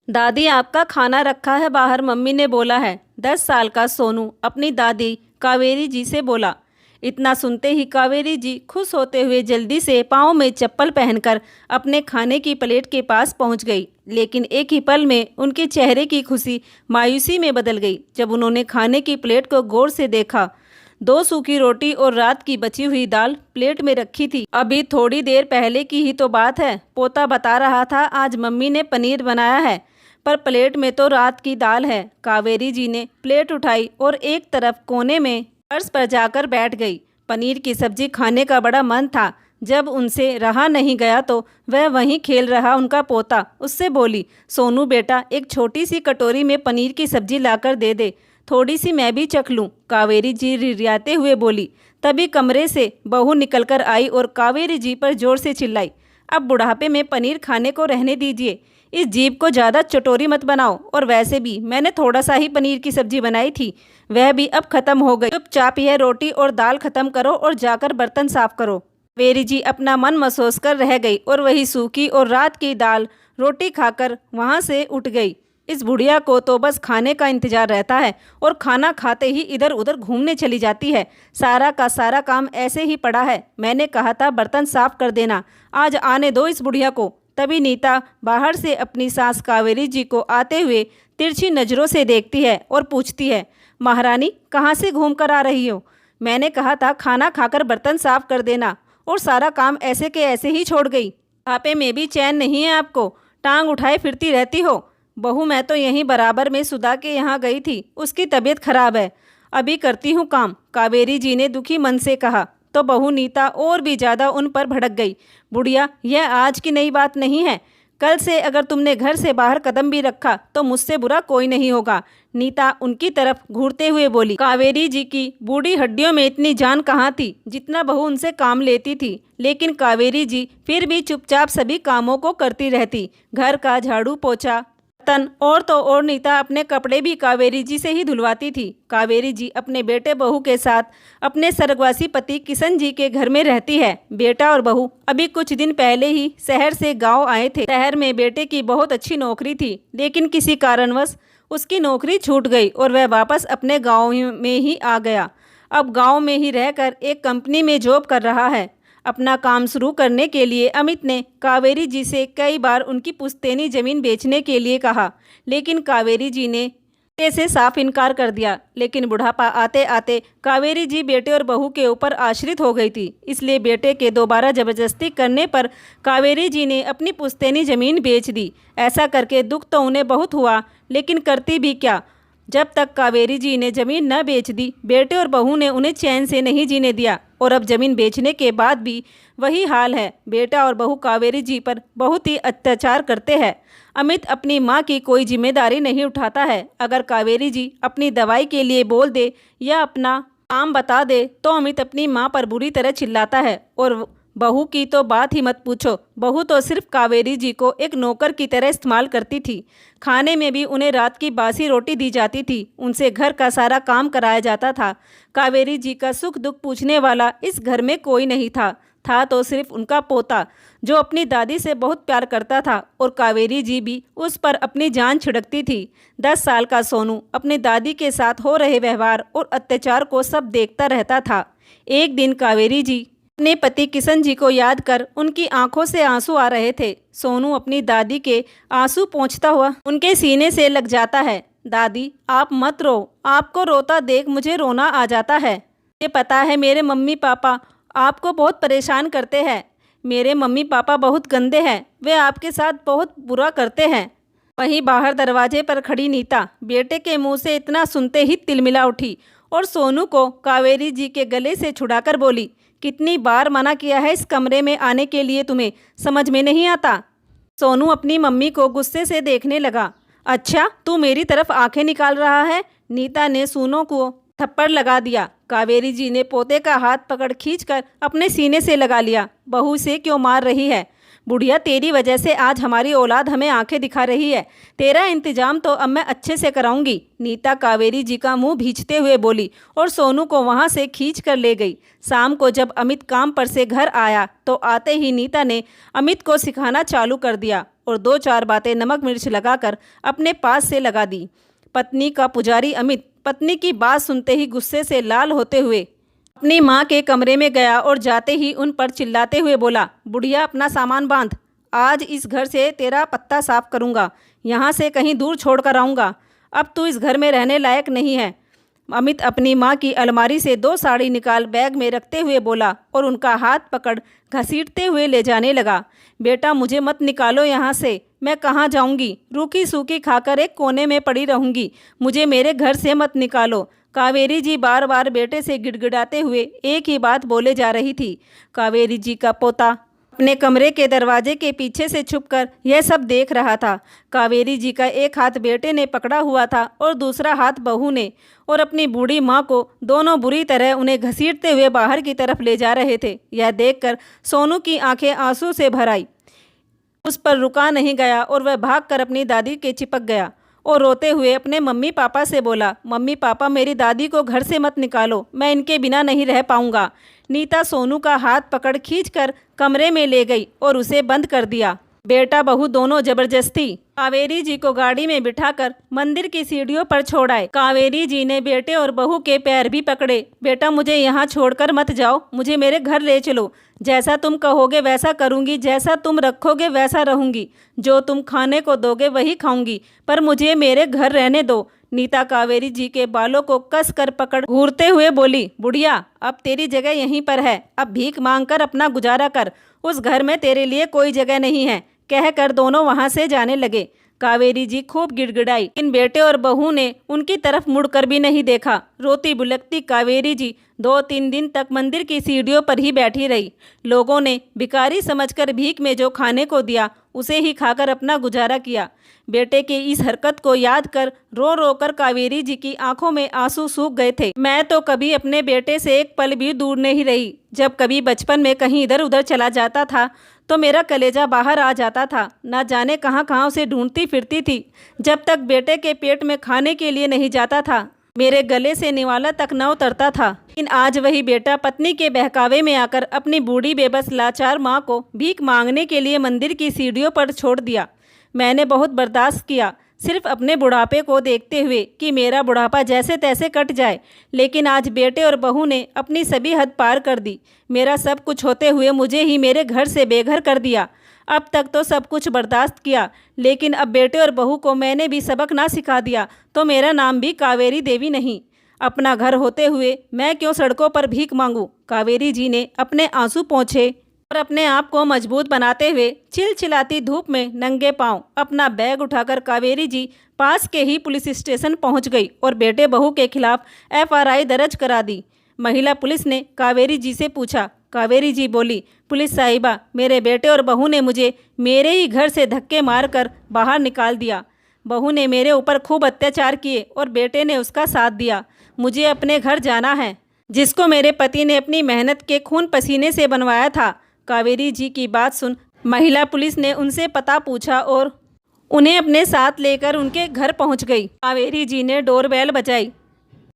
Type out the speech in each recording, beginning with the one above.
दादी आपका खाना रखा है बाहर, मम्मी ने बोला है। 10 साल का सोनू अपनी दादी कावेरी जी से बोला। इतना सुनते ही कावेरी जी खुश होते हुए जल्दी से पाँव में चप्पल पहनकर अपने खाने की प्लेट के पास पहुंच गई। लेकिन एक ही पल में उनके चेहरे की खुशी मायूसी में बदल गई जब उन्होंने खाने की प्लेट को गौर से देखा। 2 सूखी रोटी और रात की बची हुई दाल प्लेट में रखी थी। अभी थोड़ी देर पहले की ही तो बात है, पोता बता रहा था आज मम्मी ने पनीर बनाया है, पर प्लेट में तो रात की दाल है। कावेरी जी ने प्लेट उठाई और एक तरफ कोने में फर्श पर जाकर बैठ गई। पनीर की सब्जी खाने का बड़ा मन था। जब उनसे रहा नहीं गया तो वह वहीं खेल रहा उनका पोता उससे बोली, सोनू बेटा एक छोटी सी कटोरी में पनीर की सब्जी लाकर दे दे, थोड़ी सी मैं भी चख लूं। कावेरी जी रिरियाते हुए बोली। तभी कमरे से बहू निकलकर आई और कावेरी जी पर जोर से चिल्लाई, अब बुढ़ापे में पनीर खाने को रहने दीजिए, इस जीभ को ज़्यादा चटोरी मत बनाओ। और वैसे भी मैंने थोड़ा सा ही पनीर की सब्जी बनाई थी, वह भी अब खत्म हो गई। चुपचाप यह रोटी और दाल खत्म करो और जाकर बर्तन साफ करो। कावेरी जी अपना मन महसूस कर रह गई और वही सूखी और रात की दाल रोटी खाकर वहाँ से उठ गई। इस बुढ़िया को तो बस खाने का इंतजार रहता है और खाना खाते ही इधर उधर घूमने चली जाती है। सारा का सारा काम ऐसे ही पड़ा है। मैंने कहा था बर्तन साफ कर देना, आज आने दो इस बुढ़िया को। तभी नीता बाहर से अपनी सास कावेरी जी को आते हुए तिरछी नज़रों से देखती है और पूछती है, महारानी कहाँ से घूम कर आ रही हो? मैंने कहा था खाना खाकर बर्तन साफ कर देना और सारा काम ऐसे के ऐसे ही छोड़ गई। बुढ़ापे में भी चैन नहीं है आपको, टांग उठाए फिरती रहती हो। बहू मैं तो यहीं बराबर में सुधा के यहाँ गई थी, उसकी तबीयत खराब है, अभी करती हूँ काम, कावेरी जी ने दुखी मन से कहा। तो बहू नीता और भी ज़्यादा उन पर भड़क गई। बुढ़िया यह आज की नई बात नहीं है, कल से अगर तुमने घर से बाहर कदम भी रखा तो मुझसे बुरा कोई नहीं होगा। नीता उनकी तरफ घूरते हुए बोली। कावेरी जी की बूढ़ी हड्डियों में इतनी जान कहाँ थी जितना बहू उनसे काम लेती थी, लेकिन कावेरी जी फिर भी चुपचाप सभी कामों को करती रहती। घर का झाड़ू पोछा तन और तो और नीता अपने कपड़े भी कावेरी जी से ही धुलवाती थी। कावेरी जी अपने बेटे बहू के साथ अपने स्वर्गवासी पति किशन जी के घर में रहती है। बेटा और बहू अभी कुछ दिन पहले ही शहर से गांव आए थे। शहर में बेटे की बहुत अच्छी नौकरी थी, लेकिन किसी कारणवश उसकी नौकरी छूट गई और वह वापस अपने गाँव में ही आ गया। अब गाँव में ही रहकर एक कंपनी में जॉब कर रहा है। अपना काम शुरू करने के लिए अमित ने कावेरी जी से कई बार उनकी पुश्तैनी जमीन बेचने के लिए कहा, लेकिन कावेरी जी ने से साफ इनकार कर दिया। लेकिन बुढ़ापा आते आते कावेरी जी बेटे और बहू के ऊपर आश्रित हो गई थी, इसलिए बेटे के दोबारा जबरदस्ती करने पर कावेरी जी ने अपनी पुश्तैनी जमीन बेच दी। ऐसा करके दुख तो उन्हें बहुत हुआ, लेकिन करती भी क्या। जब तक कावेरी जी ने जमीन न बेच दी, बेटे और बहू ने उन्हें चैन से नहीं जीने दिया। और अब जमीन बेचने के बाद भी वही हाल है। बेटा और बहू कावेरी जी पर बहुत ही अत्याचार करते हैं। अमित अपनी माँ की कोई जिम्मेदारी नहीं उठाता है। अगर कावेरी जी अपनी दवाई के लिए बोल दे या अपना काम बता दे तो अमित अपनी माँ पर बुरी तरह चिल्लाता है। और बहू की तो बात ही मत पूछो, बहू तो सिर्फ कावेरी जी को एक नौकर की तरह इस्तेमाल करती थी। खाने में भी उन्हें रात की बासी रोटी दी जाती थी, उनसे घर का सारा काम कराया जाता था। कावेरी जी का सुख दुख पूछने वाला इस घर में कोई नहीं था तो सिर्फ उनका पोता, जो अपनी दादी से बहुत प्यार करता था और कावेरी जी भी उस पर अपनी जान छिड़कती थी। 10 साल का सोनू अपनी दादी के साथ हो रहे व्यवहार और अत्याचार को सब देखता रहता था। एक दिन कावेरी जी अपने पति किशन जी को याद कर उनकी आंखों से आंसू आ रहे थे। सोनू अपनी दादी के आंसू पोंछता हुआ उनके सीने से लग जाता है। दादी आप मत रो, आपको रोता देख मुझे रोना आ जाता है। ये पता है मेरे मम्मी पापा आपको बहुत परेशान करते हैं। मेरे मम्मी पापा बहुत गंदे हैं, वे आपके साथ बहुत बुरा करते हैं। वहीं बाहर दरवाजे पर खड़ी नीता बेटे के मुंह से इतना सुनते ही तिलमिला उठी और सोनू को कावेरी जी के गले से छुड़ाकर बोली, कितनी बार मना किया है इस कमरे में आने के लिए, तुम्हें समझ में नहीं आता? सोनू अपनी मम्मी को गुस्से से देखने लगा। अच्छा तू मेरी तरफ आंखें निकाल रहा है? नीता ने सोनू को थप्पड़ लगा दिया। कावेरी जी ने पोते का हाथ पकड़ खींचकर अपने सीने से लगा लिया। बहू से क्यों मार रही है? बुढ़िया, तेरी वजह से आज हमारी औलाद हमें आंखें दिखा रही है। तेरा इंतजाम तो अब मैं अच्छे से कराऊंगी, नीता कावेरी जी का मुंह भींचते हुए बोली और सोनू को वहां से खींच कर ले गई। शाम को जब अमित काम पर से घर आया तो आते ही नीता ने अमित को सिखाना चालू कर दिया और 2-4 बातें नमक मिर्च लगाकर अपने पास से लगा दी। पत्नी का पुजारी अमित पत्नी की बात सुनते ही गुस्से से लाल होते हुए अपनी माँ के कमरे में गया और जाते ही उन पर चिल्लाते हुए बोला, बुढ़िया अपना सामान बांध, आज इस घर से तेरा पत्ता साफ करूँगा, यहाँ से कहीं दूर छोड़ कर आऊँगा। अब तू इस घर में रहने लायक नहीं है। अमित अपनी माँ की अलमारी से 2 साड़ी निकाल बैग में रखते हुए बोला और उनका हाथ पकड़ घसीटते हुए ले जाने लगा। बेटा मुझे मत निकालो यहाँ से, मैं कहाँ जाऊँगी, रूखी सूखी खाकर एक कोने में पड़ी रहूँगी, मुझे मेरे घर से मत निकालो। कावेरी जी बार बार बेटे से गिड़गिड़ाते हुए एक ही बात बोले जा रही थी। कावेरी जी का पोता अपने कमरे के दरवाजे के पीछे से छुपकर यह सब देख रहा था। कावेरी जी का एक हाथ बेटे ने पकड़ा हुआ था और दूसरा हाथ बहू ने, और अपनी बूढ़ी माँ को दोनों बुरी तरह उन्हें घसीटते हुए बाहर की तरफ ले जा रहे थे। यह देखकर सोनू की आंखें आंसू से भर आई। उस पर रुका नहीं गया और वह भागकर अपनी दादी के चिपक गया और रोते हुए अपने मम्मी पापा से बोला, मम्मी पापा मेरी दादी को घर से मत निकालो, मैं इनके बिना नहीं रह पाऊंगा। नीता सोनू का हाथ पकड़ खींचकर कमरे में ले गई और उसे बंद कर दिया। बेटा बहू दोनों जबरदस्ती कावेरी जी को गाड़ी में बिठाकर मंदिर की सीढ़ियों पर छोड़ आए। कावेरी जी ने बेटे और बहू के पैर भी पकड़े। बेटा मुझे यहाँ छोड़कर मत जाओ, मुझे मेरे घर ले चलो, जैसा तुम कहोगे वैसा करूँगी, जैसा तुम रखोगे वैसा रहूँगी, जो तुम खाने को दोगे वही खाऊंगी, पर मुझे मेरे घर रहने दो। नीता कावेरी जी के बालों को कस कर पकड़ घूरते हुए बोली, बुढ़िया अब तेरी जगह यहीं पर है, अब भीख मांगकर अपना गुजारा कर, उस घर में तेरे लिए कोई जगह नहीं है, कहकर दोनों वहां से जाने लगे। कावेरी जी खूब गिड़गिड़ाई। इन बेटे और बहू ने उनकी तरफ मुड़कर भी नहीं देखा। रोती बुलकती कावेरी जी 2-3 दिन तक मंदिर की सीढ़ियों पर ही बैठी रही। लोगों ने भिखारी समझकर भीख में जो खाने को दिया उसे ही खाकर अपना गुजारा किया। बेटे की इस हरकत को याद कर रो रो कर कावेरी जी की आंखों में आंसू सूख गए थे। मैं तो कभी अपने बेटे से एक पल भी दूर नहीं रही। जब कभी बचपन में कहीं इधर उधर चला जाता था तो मेरा कलेजा बाहर आ जाता था। ना जाने कहाँ कहाँ उसे ढूंढती फिरती थी। जब तक बेटे के पेट में खाने के लिए नहीं जाता था, मेरे गले से निवाला तक न उतरता था। लेकिन आज वही बेटा पत्नी के बहकावे में आकर अपनी बूढ़ी बेबस लाचार माँ को भीख मांगने के लिए मंदिर की सीढ़ियों पर छोड़ दिया। मैंने बहुत बर्दाश्त किया, सिर्फ अपने बुढ़ापे को देखते हुए कि मेरा बुढ़ापा जैसे तैसे कट जाए। लेकिन आज बेटे और बहू ने अपनी सभी हद पार कर दी। मेरा सब कुछ होते हुए मुझे ही मेरे घर से बेघर कर दिया। अब तक तो सब कुछ बर्दाश्त किया, लेकिन अब बेटे और बहू को मैंने भी सबक ना सिखा दिया तो मेरा नाम भी कावेरी देवी नहीं। अपना घर होते हुए मैं क्यों सड़कों पर भीख मांगूं? कावेरी जी ने अपने आंसू पोंछे और अपने आप को मजबूत बनाते हुए चिलचिलाती धूप में नंगे पांव अपना बैग उठाकर कावेरी जी पास के ही पुलिस स्टेशन पहुंच गई और बेटे बहू के खिलाफ FRI दर्ज करा दी। महिला पुलिस ने कावेरी जी से पूछा। कावेरी जी बोली, पुलिस साहिबा, मेरे बेटे और बहू ने मुझे मेरे ही घर से धक्के मारकर बाहर निकाल दिया। बहू ने मेरे ऊपर खूब अत्याचार किए और बेटे ने उसका साथ दिया। मुझे अपने घर जाना है, जिसको मेरे पति ने अपनी मेहनत के खून पसीने से बनवाया था। कावेरी जी की बात सुन महिला पुलिस ने उनसे पता पूछा और उन्हें अपने साथ लेकर उनके घर पहुंच गई। कावेरी जी ने डोरबेल बजाई।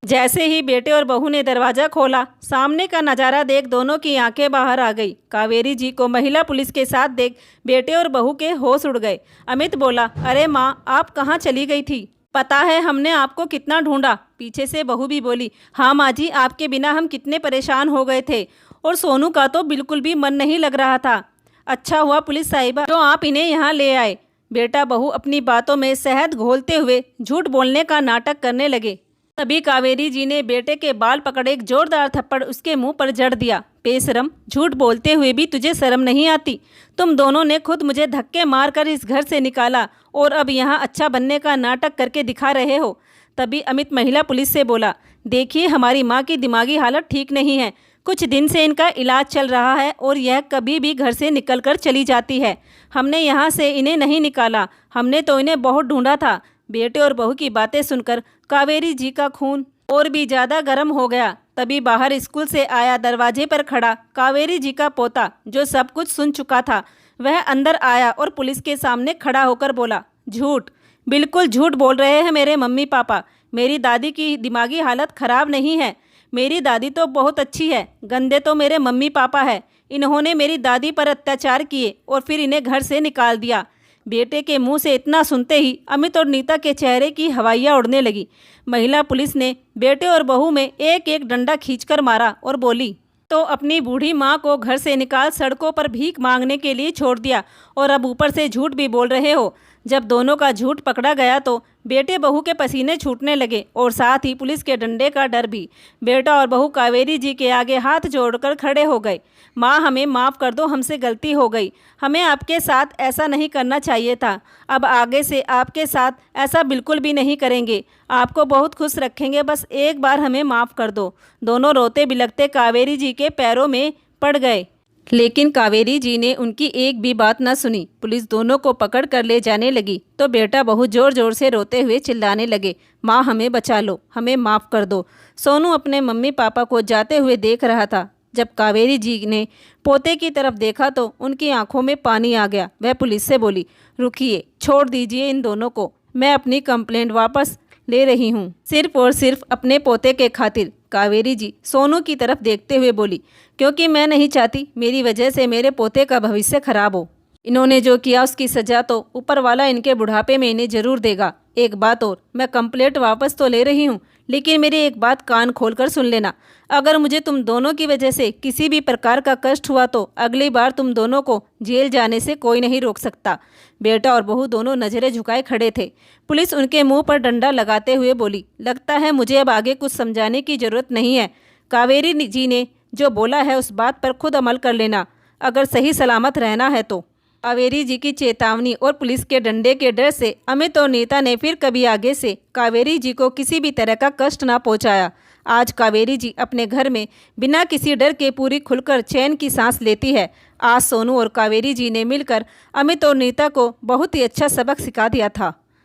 जैसे ही बेटे और बहू ने दरवाज़ा खोला, सामने का नज़ारा देख दोनों की आंखें बाहर आ गई। कावेरी जी को महिला पुलिस के साथ देख बेटे और बहू के होश उड़ गए। अमित बोला, अरे माँ, आप कहाँ चली गई थी? पता है हमने आपको कितना ढूंढा। पीछे से बहू भी बोली, हाँ माँ जी, आपके बिना हम कितने परेशान हो गए थे और सोनू का तो बिल्कुल भी मन नहीं लग रहा था। अच्छा हुआ पुलिस साहिबा जो आप इन्हें यहाँ ले आए। बेटा बहू अपनी बातों में शहद घोलते हुए झूठ बोलने का नाटक करने लगे। तभी कावेरी जी ने बेटे के बाल पकड़े एक जोरदार थप्पड़ उसके मुंह पर जड़ दिया। बेशरम, झूठ बोलते हुए भी तुझे शर्म नहीं आती? तुम दोनों ने खुद मुझे धक्के मारकर इस घर से निकाला और अब यहाँ अच्छा बनने का नाटक करके दिखा रहे हो। तभी अमित महिला पुलिस से बोला, देखिए हमारी माँ की दिमागी हालत ठीक नहीं है। कुछ दिन से इनका इलाज चल रहा है और यह कभी भी घर से निकलकर चली जाती है। हमने यहाँ से इन्हें नहीं निकाला, हमने तो इन्हें बहुत ढूंढा था। बेटे और बहू की बातें सुनकर कावेरी जी का खून और भी ज़्यादा गर्म हो गया। तभी बाहर स्कूल से आया दरवाजे पर खड़ा कावेरी जी का पोता, जो सब कुछ सुन चुका था, वह अंदर आया और पुलिस के सामने खड़ा होकर बोला, झूठ, बिल्कुल झूठ बोल रहे हैं मेरे मम्मी पापा। मेरी दादी की दिमागी हालत खराब नहीं है। मेरी दादी तो बहुत अच्छी है। गंदे तो मेरे मम्मी पापा है। इन्होंने मेरी दादी पर अत्याचार किए और फिर इन्हें घर से निकाल दिया। बेटे के मुंह से इतना सुनते ही अमित और नीता के चेहरे की हवाइयाँ उड़ने लगी। महिला पुलिस ने बेटे और बहू में एक एक डंडा खींचकर मारा और बोली, तो अपनी बूढ़ी माँ को घर से निकाल सड़कों पर भीख मांगने के लिए छोड़ दिया और अब ऊपर से झूठ भी बोल रहे हो। जब दोनों का झूठ पकड़ा गया तो बेटे बहू के पसीने छूटने लगे और साथ ही पुलिस के डंडे का डर भी। बेटा और बहू कावेरी जी के आगे हाथ जोड़कर खड़े हो गए। माँ, हमें माफ़ कर दो, हमसे गलती हो गई। हमें आपके साथ ऐसा नहीं करना चाहिए था। अब आगे से आपके साथ ऐसा बिल्कुल भी नहीं करेंगे। आपको बहुत खुश रखेंगे। बस एक बार हमें माफ़ कर दो। दोनों रोते बिलखते कावेरी जी के पैरों में पड़ गए, लेकिन कावेरी जी ने उनकी एक भी बात न सुनी। पुलिस दोनों को पकड़ कर ले जाने लगी तो बेटा बहू जोर जोर से रोते हुए चिल्लाने लगे, माँ, हमें बचा लो, हमें माफ़ कर दो। सोनू अपने मम्मी पापा को जाते हुए देख रहा था। जब कावेरी जी ने पोते की तरफ देखा तो उनकी आंखों में पानी आ गया। वह पुलिस से बोली, रुकिए, छोड़ दीजिए इन दोनों को। मैं अपनी कंप्लेंट वापस ले रही हूँ, सिर्फ और सिर्फ अपने पोते के खातिर। कावेरी जी सोनू की तरफ देखते हुए बोली, क्योंकि मैं नहीं चाहती मेरी वजह से मेरे पोते का भविष्य खराब हो। इन्होंने जो किया उसकी सजा तो ऊपर वाला इनके बुढ़ापे में इन्हें जरूर देगा। एक बात और, मैं कंप्लेंट वापस तो ले रही हूँ, लेकिन मेरी एक बात कान खोलकर सुन लेना। अगर मुझे तुम दोनों की वजह से किसी भी प्रकार का कष्ट हुआ तो अगली बार तुम दोनों को जेल जाने से कोई नहीं रोक सकता। बेटा और बहू दोनों नजरें झुकाए खड़े थे। पुलिस उनके मुंह पर डंडा लगाते हुए बोली, लगता है मुझे अब आगे कुछ समझाने की जरूरत नहीं है। कावेरी जी ने जो बोला है उस बात पर खुद अमल कर लेना, अगर सही सलामत रहना है तो। कावेरी जी की चेतावनी और पुलिस के डंडे के डर से अमित और नीता ने फिर कभी आगे से कावेरी जी को किसी भी तरह का कष्ट ना पहुंचाया। आज कावेरी जी अपने घर में बिना किसी डर के पूरी खुलकर चैन की सांस लेती है। आज सोनू और कावेरी जी ने मिलकर अमित और नीता को बहुत ही अच्छा सबक सिखा दिया था।